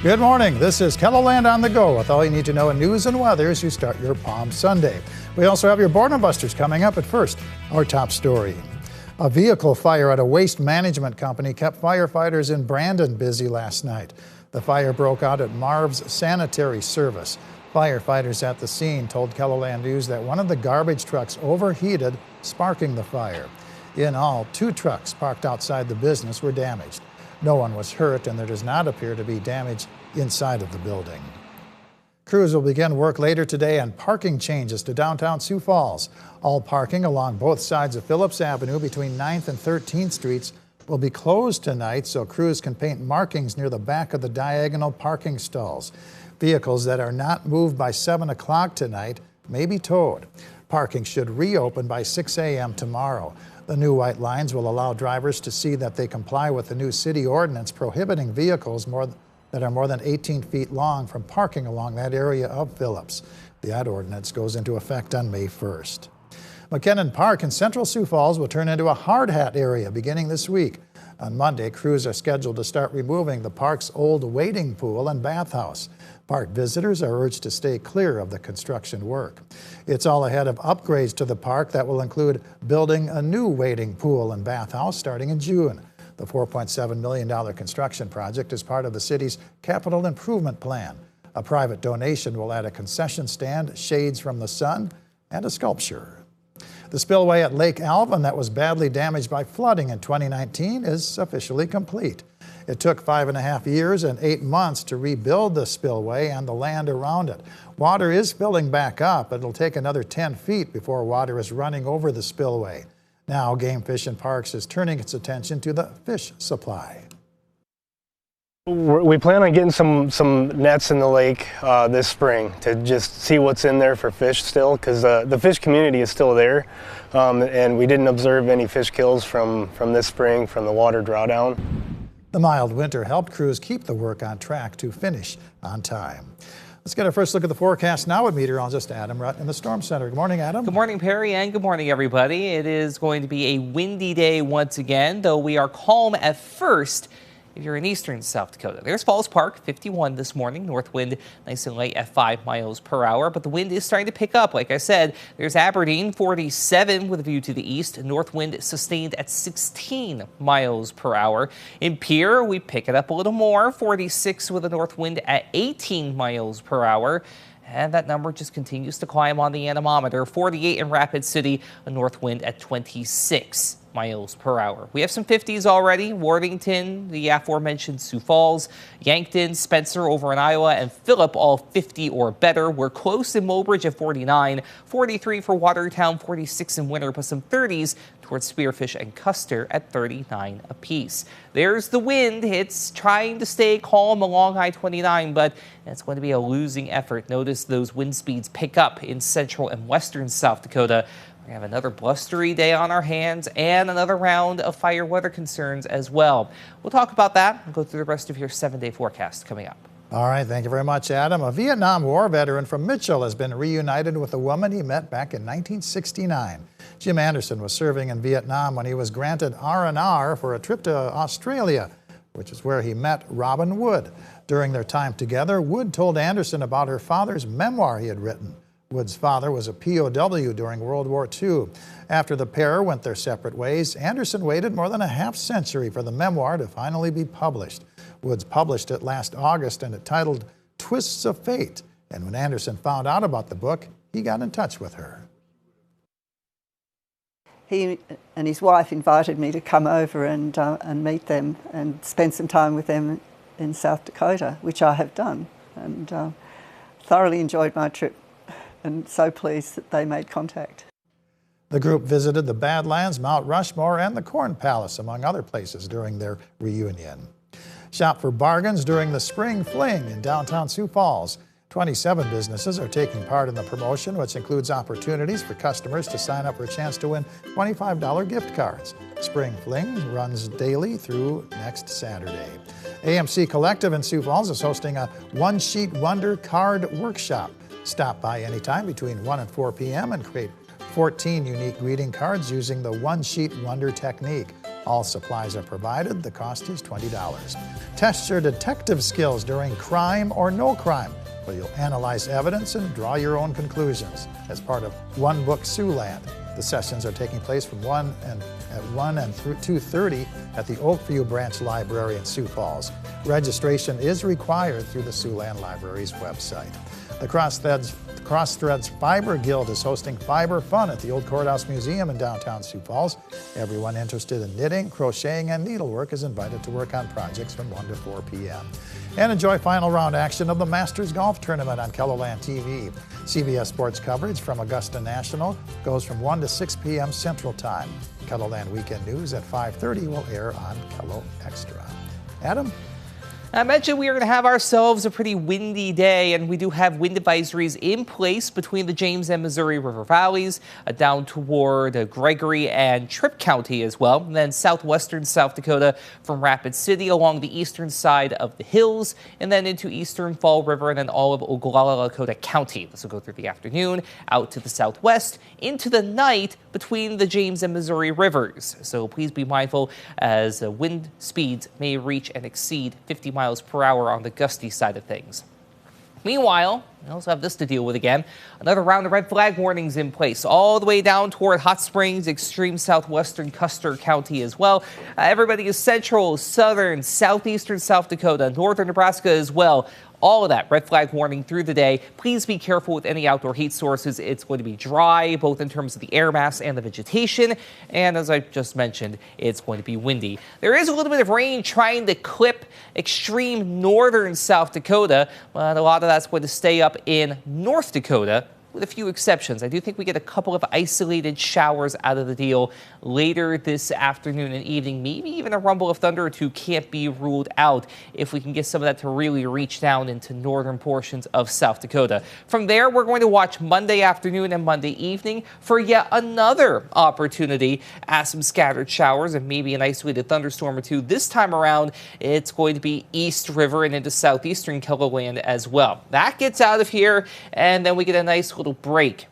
Good morning. This is KELOLAND On The Go with all you need to know in news and weather as you start your Palm Sunday. We also have your Boredom Busters coming up. At first, our top story. A vehicle fire at a waste management company kept firefighters in Brandon busy last night. The fire broke out at Marv's Sanitary Service. Firefighters at the scene told KELOLAND News that one of the garbage trucks overheated, sparking the fire. In all, 2 trucks parked outside the business were damaged. No one was hurt, and there does not appear to be damage inside of the building. Crews will begin work later today on parking changes to downtown Sioux Falls. All parking along both sides of Phillips Avenue between 9th and 13th Streets will be closed tonight so crews can paint markings near the back of the diagonal parking stalls. Vehicles that are not moved by 7 o'clock tonight may be towed. Parking should reopen by 6 a.m. tomorrow. The new white lines will allow drivers to see that they comply with the new city ordinance prohibiting vehicles that are more than 18 feet long from parking along that area of Phillips. That ordinance goes into effect on May 1st. McKinnon Park in central Sioux Falls will turn into a hard hat area beginning this week. On Monday, crews are scheduled to start removing the park's old wading pool and bathhouse. Park visitors are urged to stay clear of the construction work. It's all ahead of upgrades to the park that will include building a new wading pool and bathhouse starting in June. The $4.7 million construction project is part of the city's capital improvement plan. A private donation will add a concession stand, shades from the sun, and a sculpture. The spillway at Lake Alvin that was badly damaged by flooding in 2019 is officially complete. It took 5.5 years and 8 months to rebuild the spillway and the land around it. Water is filling back up. It'll take another 10 feet before water is running over the spillway. Now, Game Fish and Parks is turning its attention to the fish supply. We plan on getting some nets in the lake this spring to just see what's in there for fish still, because the fish community is still there, and we didn't observe any fish kills from this spring from the water drawdown. The mild winter helped crews keep the work on track to finish on time. Let's get our first look at the forecast now with meteorologist Adam Rutt in the Storm Center. Good morning, Adam. Good morning, Perry, and good morning, everybody. It is going to be a windy day once again, though we are calm at first if you're in eastern South Dakota. There's Falls Park, 51 this morning. North wind nice and light at 5 miles per hour, but the wind is starting to pick up. Like I said, there's Aberdeen, 47 with a view to the east. North wind sustained at 16 miles per hour. In Pierre, we pick it up a little more, 46 with a north wind at 18 miles per hour. And that number just continues to climb on the anemometer. 48 in Rapid City, a north wind at 26 miles per hour. We have some 50s already. Worthington, the aforementioned Sioux Falls, Yankton, Spencer over in Iowa, and Phillip all 50 or better. We're close in Mobridge at 49, 43 for Watertown, 46 in Winter, plus some 30s towards Spearfish and Custer at 39 apiece. There's the wind. It's trying to stay calm along I-29, but it's going to be a losing effort. Notice those wind speeds pick up in central and western South Dakota. We have another blustery day on our hands and another round of fire weather concerns as well. We'll talk about that and go through the rest of your 7-day forecast coming up. All right, thank you very much, Adam. A Vietnam War veteran from Mitchell has been reunited with a woman he met back in 1969. Jim Anderson was serving in Vietnam when he was granted R&R for a trip to Australia, which is where he met Robin Wood. During their time together, Wood told Anderson about her father's memoir he had written. Wood's father was a POW during World War II. After the pair went their separate ways, Anderson waited more than a half-century for the memoir to finally be published. Woods published it last August and it titled Twists of Fate. And when Anderson found out about the book, he got in touch with her. He and his wife invited me to come over and meet them and spend some time with them in South Dakota, which I have done, and thoroughly enjoyed my trip. And so pleased that they made contact. The group visited the Badlands, Mount Rushmore, and the Corn Palace, among other places, during their reunion. Shop for bargains during the Spring Fling in downtown Sioux Falls. 27 businesses are taking part in the promotion, which includes opportunities for customers to sign up for a chance to win $25 gift cards. Spring Fling runs daily through next Saturday. AMC Collective in Sioux Falls is hosting a one-sheet wonder card workshop. Stop by anytime between 1 and 4 p.m. and create 14 unique greeting cards using the one-sheet wonder technique. All supplies are provided. The cost is $20. Test your detective skills during Crime or No Crime, where you'll analyze evidence and draw your own conclusions as part of One Book Siouxland. The sessions are taking place from 1 through 2:30 at the Oakview Branch Library in Sioux Falls. Registration is required through the Siouxland Library's website. The Crossthreads Fiber Guild is hosting Fiber Fun at the Old Courthouse Museum in downtown Sioux Falls. Everyone interested in knitting, crocheting, and needlework is invited to work on projects from 1 to 4 p.m. And enjoy final round action of the Masters Golf Tournament on KELOLAND TV. CBS Sports coverage from Augusta National goes from 1 to 6 p.m. Central Time. KELOLAND Weekend News at 5:30 will air on KELO Extra. Adam? I mentioned we are going to have ourselves a pretty windy day, and we do have wind advisories in place between the James and Missouri River valleys, down toward Gregory and Tripp County as well, and then southwestern South Dakota from Rapid City along the eastern side of the hills, and then into eastern Fall River and then all of Oglala Lakota County. This will go through the afternoon, out to the southwest, into the night between the James and Missouri rivers. So please be mindful as wind speeds may reach and exceed 50 miles per hour on the gusty side of things. Meanwhile, we also have this to deal with again. Another round of red flag warnings in place all the way down toward Hot Springs, extreme southwestern Custer County as well. Everybody is central, southern, southeastern South Dakota, northern Nebraska as well. All of that red flag warning through the day. Please be careful with any outdoor heat sources. It's going to be dry, both in terms of the air mass and the vegetation. And as I just mentioned, it's going to be windy. There is a little bit of rain trying to clip extreme northern South Dakota, but a lot of that's going to stay up in North Dakota, with a few exceptions. I do think we get a couple of isolated showers out of the deal later this afternoon and evening. Maybe even a rumble of thunder or two can't be ruled out if we can get some of that to really reach down into northern portions of South Dakota. From there, we're going to watch Monday afternoon and Monday evening for yet another opportunity at some scattered showers and maybe an isolated thunderstorm or two. This time around, it's going to be East River and into southeastern KELOLAND as well. That gets out of here, and then we get a nice little break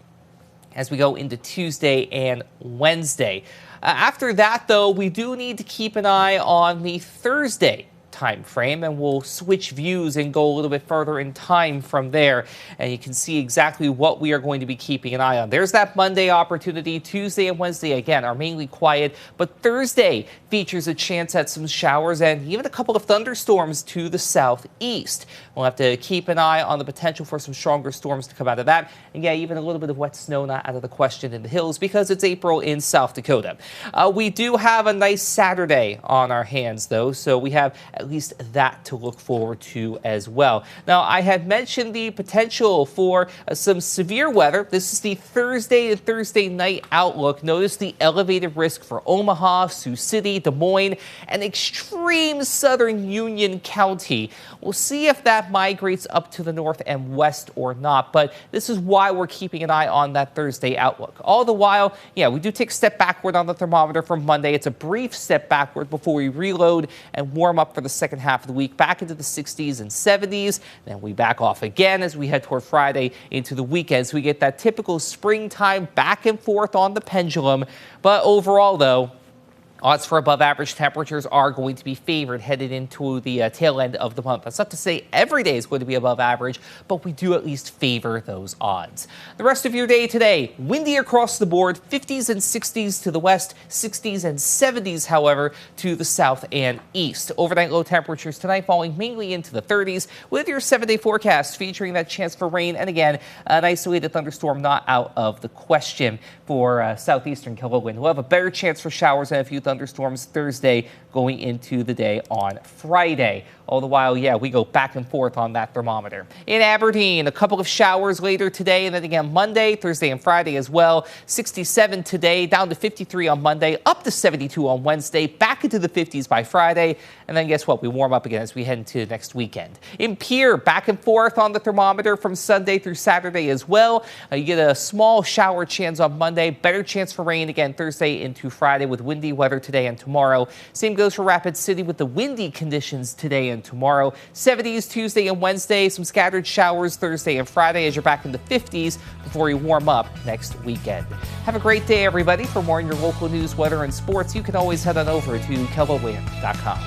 as we go into Tuesday and Wednesday. After that, though, we do need to keep an eye on the Thursday time frame, and we'll switch views and go a little bit further in time from there, and you can see exactly what we are going to be keeping an eye on. There's that Monday opportunity. Tuesday and Wednesday again are mainly quiet, but Thursday features a chance at some showers and even a couple of thunderstorms to the southeast. We'll have to keep an eye on the potential for some stronger storms to come out of that, and yeah, even a little bit of wet snow not out of the question in the hills because it's April in South Dakota. We do have a nice Saturday on our hands though, so we have at least that to look forward to as well. Now, I had mentioned the potential for some severe weather. This is the Thursday and Thursday night outlook. Notice the elevated risk for Omaha, Sioux City, Des Moines, and extreme southern Union County. We'll see if that migrates up to the north and west or not, but this is why we're keeping an eye on that Thursday outlook. All the while, yeah, we do take a step backward on the thermometer from Monday. It's a brief step backward before we reload and warm up for the second half of the week, back into the 60s and 70s. Then we back off again as we head toward Friday into the weekend. So we get that typical springtime back and forth on the pendulum. But overall, though, odds for above average temperatures are going to be favored headed into the tail end of the month. That's not to say every day is going to be above average, but we do at least favor those odds. The rest of your day today, windy across the board, 50s and 60s to the west, 60s and 70s, however, to the south and east. Overnight low temperatures tonight falling mainly into the 30s with your 7-day forecast featuring that chance for rain and again, an isolated thunderstorm not out of the question for southeastern KELOLAND. We'll have a better chance for showers and a few thunderstorms Thursday going into the day on Friday. All the while, yeah, we go back and forth on that thermometer. In Aberdeen, a couple of showers later today, and then again Monday, Thursday, and Friday as well. 67 today, down to 53 on Monday, up to 72 on Wednesday, back into the 50s by Friday, and then guess what? We warm up again as we head into next weekend. In Pierre, back and forth on the thermometer from Sunday through Saturday as well. You get a small shower chance on Monday, better chance for rain again Thursday into Friday with windy weather weather today and tomorrow. Same goes for Rapid City with the windy conditions today and tomorrow. 70s Tuesday and Wednesday, some scattered showers Thursday and Friday as you're back in the 50s before you warm up next weekend. Have a great day, everybody. For more on your local news, weather, and sports, you can always head on over to KELOLAND.com.